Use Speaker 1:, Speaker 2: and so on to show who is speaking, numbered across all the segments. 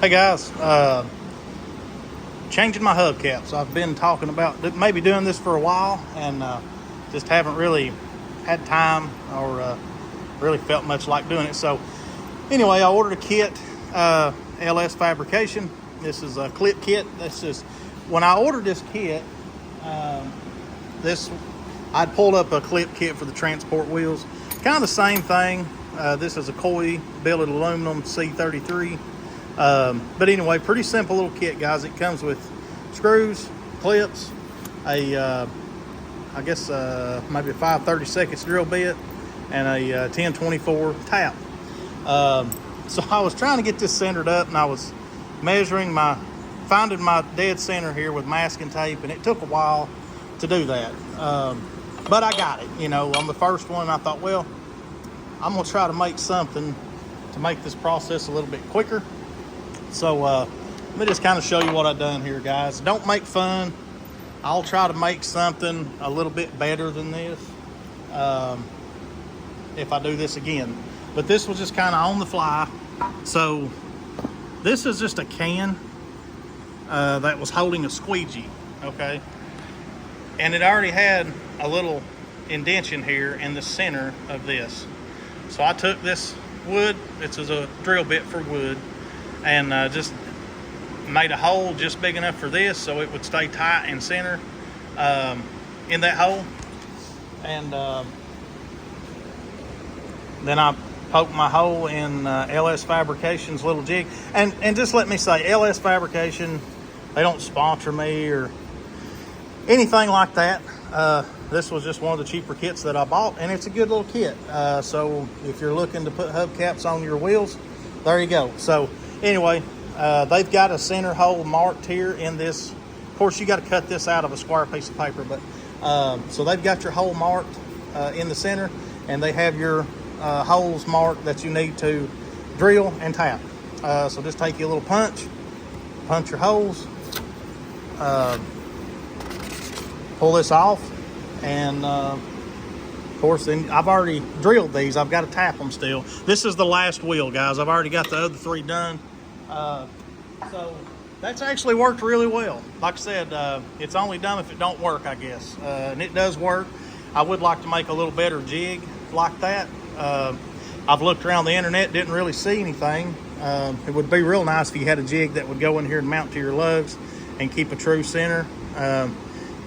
Speaker 1: Hey guys, changing my hubcaps. I've been talking about maybe doing this for a while and just haven't really had time or really felt much like doing it. So anyway, I ordered a kit, LS Fabrication. This is a clip kit. This is, when I ordered this kit, I'd pulled up a clip kit for the transport wheels. Kind of the same thing. This is a Coy billet aluminum C-33. But anyway, pretty simple little kit, guys. It comes with screws, clips, I guess maybe a 5/32 drill bit, and a 1024 tap. So I was trying to get this centered up, and I was measuring finding my dead center here with masking tape, and it took a while to do that. But I got it. You know, on the first one, I thought, well, I'm gonna try to make something to make this process a little bit quicker. So let me just kind of show you what I've done here, guys. Don't make fun. I'll try to make something a little bit better than this if I do this again. But this was just kind of on the fly. So this is just a can that was holding a squeegee, okay? And it already had a little indentation here in the center of this. So I took this wood, this is a drill bit for wood, and just made a hole just big enough for this so it would stay tight and center in that hole. And then I poked my hole in LS Fabrication's little jig. And just let me say, LS Fabrication, they don't sponsor me or anything like that. This was just one of the cheaper kits that I bought, and it's a good little kit. So if you're looking to put hubcaps on your wheels, there you go. So anyway, they've got a center hole marked here in this. Of course, you got to cut this out of a square piece of paper, but so they've got your hole marked in the center, and they have your holes marked that you need to drill and tap. So just take you a little punch your holes, pull this off, and of course, then I've already drilled these. I've got to tap them still. This is the last wheel, guys. I've already got the other three done. So that's actually worked really well. Like I said, it's only dumb if it don't work, I guess. And it does work. I would like to make a little better jig like that. I've looked around the internet, didn't really see anything. It would be real nice if you had a jig that would go in here and mount to your lugs and keep a true center.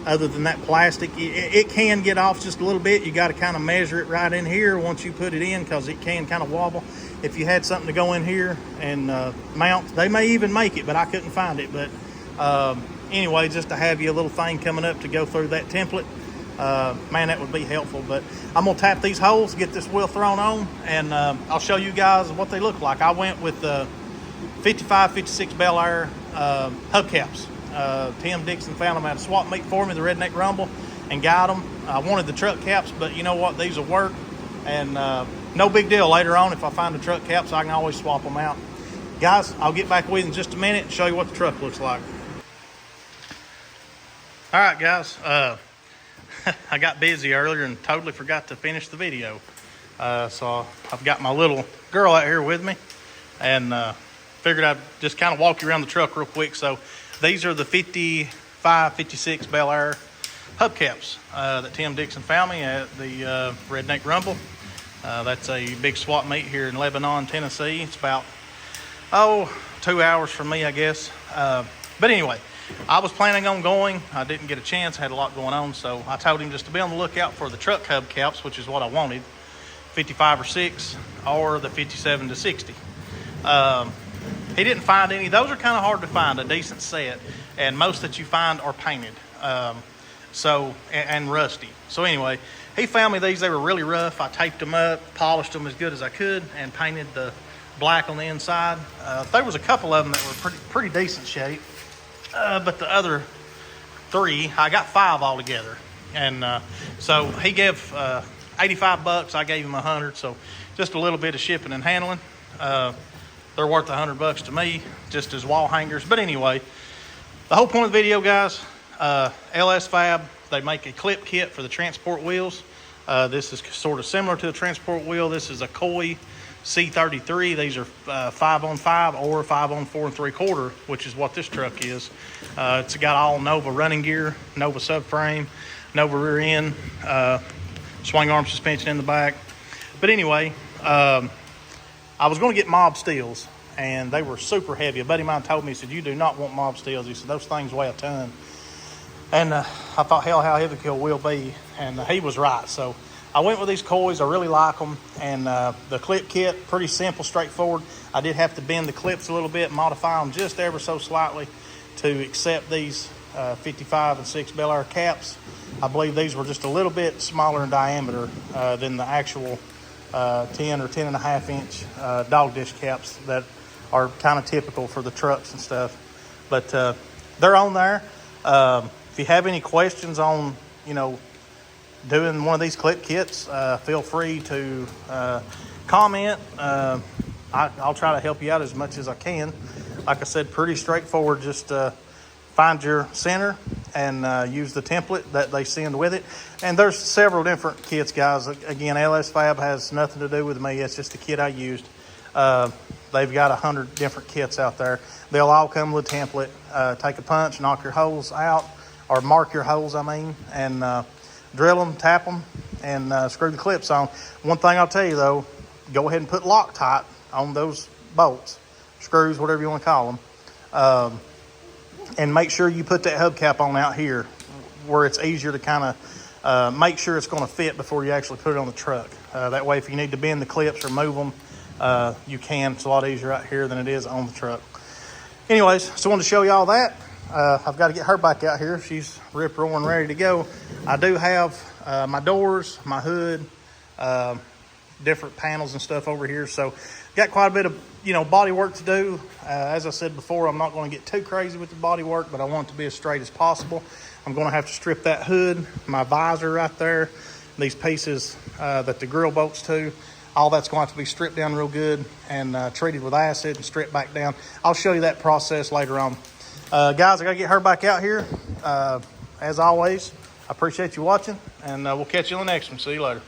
Speaker 1: Other than that plastic, it can get off just a little bit. You got to kind of measure it right in here once you put it in, because it can kind of wobble. If you had something to go in here and mount, they may even make it, but I couldn't find it. But anyway, just to have you a little thing coming up to go through that template, man, that would be helpful. But I'm gonna tap these holes, get this wheel thrown on, and I'll show you guys what they look like. I went with 55, 56 Bel Air hubcaps. Tim Dixon found them at a swap meet for me, the Redneck Rumble, and got them. I wanted the truck caps, but you know what? These will work, and no big deal. Later on, if I find the truck caps, I can always swap them out. Guys, I'll get back with you in just a minute and show you what the truck looks like. All right, guys. I got busy earlier and totally forgot to finish the video. So I've got my little girl out here with me, and figured I'd just kind of walk you around the truck real quick. So these are the 55, 56 Bel Air hubcaps that Tim Dixon found me at the Redneck Rumble. That's a big swap meet here in Lebanon, Tennessee. It's about, 2 hours from me, I guess. But anyway, I was planning on going. I didn't get a chance. I had a lot going on. So I told him just to be on the lookout for the truck hubcaps, which is what I wanted, 55 or 6, or the 57 to 60. He didn't find any. Those are kind of hard to find, a decent set. And most that you find are painted and rusty. So anyway, he found me these. They were really rough. I taped them up, polished them as good as I could, and painted the black on the inside. There was a couple of them that were pretty decent shape. But the other 3, I got 5 altogether. And so he gave 85 bucks. I gave him 100. So just a little bit of shipping and handling. They're worth 100 bucks to me, just as wall hangers. But anyway, the whole point of the video, guys, LS FAB, they make a clip kit for the transport wheels. This is sort of similar to the transport wheel. This is a Coy C-33. These are 5-on-5 or 5-on-4 3/4, which is what this truck is. It's got all Nova running gear, Nova subframe, Nova rear end, swing arm suspension in the back. But anyway, I was going to get mob steels, and they were super heavy. A buddy of mine told me, he said, "You do not want mob steels." He said, "Those things weigh a ton." And I thought, hell, how heavy could will be? And he was right. So I went with these Coys. I really like them. And the clip kit, pretty simple, straightforward. I did have to bend the clips a little bit, modify them just ever so slightly to accept these 55 and 6 Bel Air caps. I believe these were just a little bit smaller in diameter than the actual 10 or 10.5 inch dog dish caps that are kind of typical for the trucks and stuff. But they're on there. If you have any questions on, doing one of these clip kits, feel free to comment. I'll try to help you out as much as I can. Like I said, pretty straightforward. Just find your center and use the template that they send with it. And there's several different kits, guys. Again, LS FAB has nothing to do with me. It's just the kit I used. They've got 100 different kits out there. They'll all come with a template. Take a punch, knock your holes out, or mark your holes, and drill them, tap them, and screw the clips on. One thing I'll tell you, though, go ahead and put Loctite on those bolts, screws, whatever you want to call them. And make sure you put that hubcap on out here where it's easier to kind of make sure it's going to fit before you actually put it on the truck. That way, if you need to bend the clips or move them, you can. It's a lot easier out here than it is on the truck. Anyways, just wanted to show you all that. I've got to get her back out here. She's rip-roaring ready to go. I do have my doors, my hood, different panels and stuff over here. So got quite a bit of, body work to do. As I said before, I'm not going to get too crazy with the body work, but I want it to be as straight as possible. I'm going to have to strip that hood, my visor right there, these pieces that the grill bolts to. All that's going to have to be stripped down real good and treated with acid and stripped back down. I'll show you that process later on. Guys, I got to get her back out here. As always, I appreciate you watching, and we'll catch you on the next one. See you later.